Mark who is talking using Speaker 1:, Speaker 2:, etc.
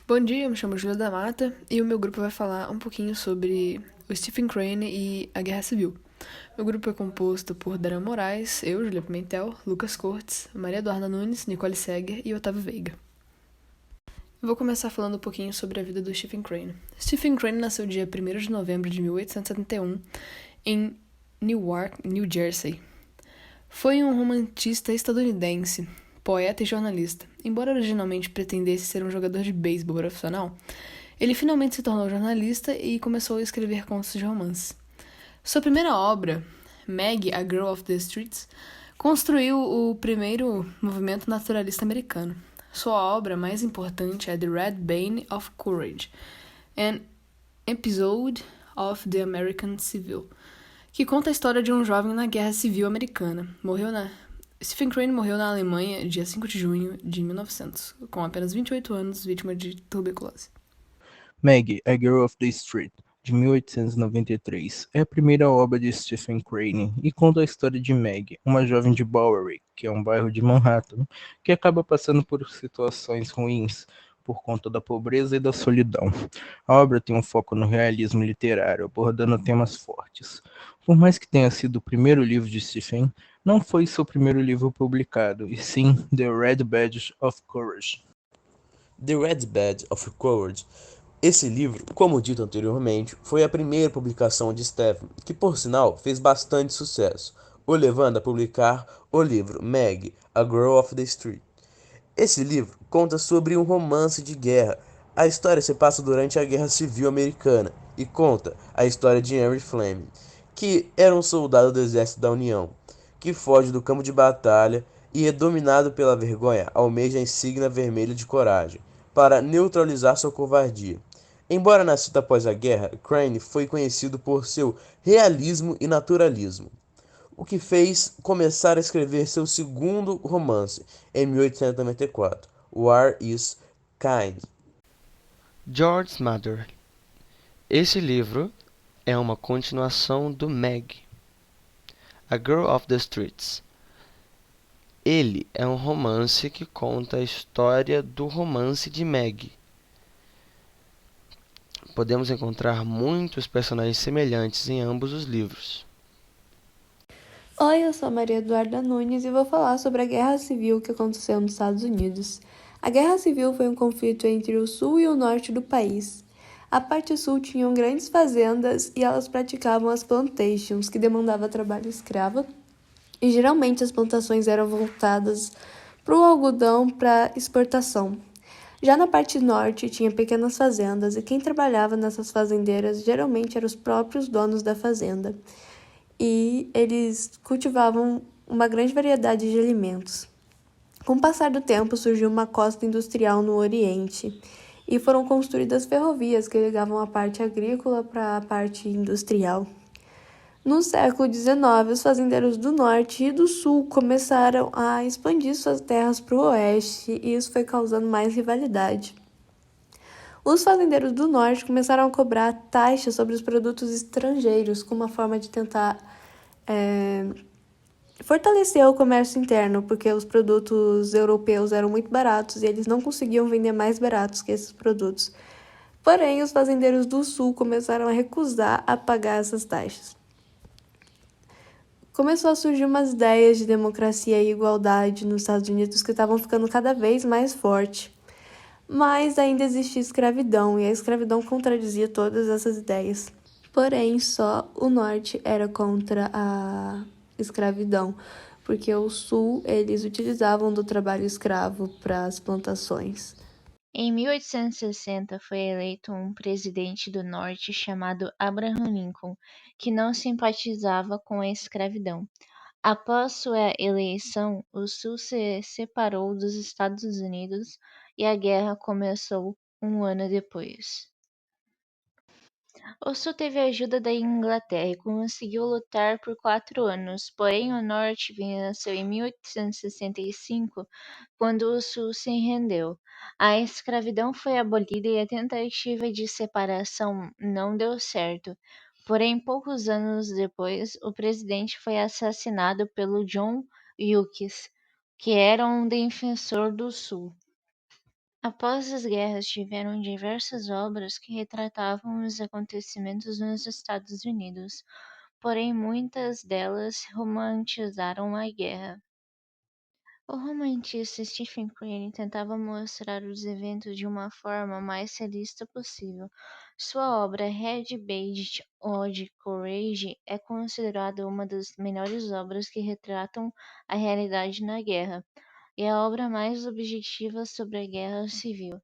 Speaker 1: Bom dia, eu me chamo Júlia da Mata e o meu grupo vai falar um pouquinho sobre o Stephen Crane e a Guerra Civil. Meu grupo é composto por Dara Moraes, eu, Júlia Pimentel, Lucas Cortes, Maria Eduarda Nunes, Nicole Seger e Otávio Veiga. Eu vou começar falando um pouquinho sobre a vida do Stephen Crane. Stephen Crane nasceu dia 1º de novembro de 1871 em Newark, New Jersey. Foi um romantista estadunidense, poeta e jornalista. Embora originalmente pretendesse ser um jogador de beisebol profissional, ele finalmente se tornou jornalista e começou a escrever contos de romance. Sua primeira obra, Maggie, a Girl of the Streets, construiu o primeiro movimento naturalista americano. Sua obra mais importante é The Red Bane of Courage, an episode of the American Civil, que conta a história de um jovem na Guerra Civil Americana. Stephen Crane morreu na Alemanha dia 5 de junho de 1900, com apenas 28 anos, vítima de tuberculose.
Speaker 2: Maggie, A Girl of the Street, de 1893, é a primeira obra de Stephen Crane e conta a história de Maggie, uma jovem de Bowery, que é um bairro de Manhattan, que acaba passando por situações ruins por conta da pobreza e da solidão. A obra tem um foco no realismo literário, abordando temas fortes. Por mais que tenha sido o primeiro livro de Stephen, não foi seu primeiro livro publicado, e sim The Red Badge of Courage.
Speaker 3: The Red Badge of Courage. Esse livro, como dito anteriormente, foi a primeira publicação de Stephen, que por sinal fez bastante sucesso, o levando a publicar o livro Meg, A Girl of the Street. Esse livro conta sobre um romance de guerra. A história se passa durante a Guerra Civil Americana e conta a história de Henry Fleming, que era um soldado do Exército da União, que foge do campo de batalha e é dominado pela vergonha, almeja a insígnia vermelha de coragem, para neutralizar sua covardia. Embora nascido após a guerra, Crane foi conhecido por seu realismo e naturalismo, o que fez começar a escrever seu segundo romance, em 1894, War is Kind.
Speaker 4: George Mather. Esse livro é uma continuação do Meg, A Girl of the Streets. Ele é um romance que conta a história do romance de Meg. Podemos encontrar muitos personagens semelhantes em ambos os livros.
Speaker 5: Oi, eu sou Maria Eduarda Nunes e vou falar sobre a Guerra Civil que aconteceu nos Estados Unidos. A Guerra Civil foi um conflito entre o sul e o norte do país. A parte sul tinham grandes fazendas e elas praticavam as plantations, que demandava trabalho escravo, e geralmente as plantações eram voltadas para o algodão para exportação. Já na parte norte tinha pequenas fazendas e quem trabalhava nessas fazendeiras geralmente eram os próprios donos da fazenda. E eles cultivavam uma grande variedade de alimentos. Com o passar do tempo, surgiu uma costa industrial no Oriente e foram construídas ferrovias que ligavam a parte agrícola para a parte industrial. No século XIX, os fazendeiros do norte e do sul começaram a expandir suas terras para o oeste e isso foi causando mais rivalidade. Os fazendeiros do norte começaram a cobrar taxas sobre os produtos estrangeiros como uma forma de tentar fortalecer o comércio interno, porque os produtos europeus eram muito baratos e eles não conseguiam vender mais baratos que esses produtos. Porém, os fazendeiros do sul começaram a recusar a pagar essas taxas. Começou a surgir umas ideias de democracia e igualdade nos Estados Unidos que estavam ficando cada vez mais forte. Mas ainda existia escravidão, e a escravidão contradizia todas essas ideias. Porém, só o norte era contra a escravidão, porque o sul eles utilizavam do trabalho escravo para as plantações.
Speaker 6: Em 1860 foi eleito um presidente do Norte chamado Abraham Lincoln, que não simpatizava com a escravidão. Após sua eleição, o Sul se separou dos Estados Unidos e a guerra começou um ano depois. O Sul teve a ajuda da Inglaterra e conseguiu lutar por 4 anos, porém o Norte venceu em 1865, quando o Sul se rendeu. A escravidão foi abolida e a tentativa de separação não deu certo. Porém, poucos anos depois, o presidente foi assassinado pelo John Wilkes, que era um defensor do Sul. Após as guerras, tiveram diversas obras que retratavam os acontecimentos nos Estados Unidos, porém muitas delas romantizaram a guerra. O romantista Stephen Crane tentava mostrar os eventos de uma forma mais realista possível. Sua obra Red Badge Ode Courage é considerada uma das melhores obras que retratam a realidade na guerra, e a obra mais objetiva sobre a guerra civil.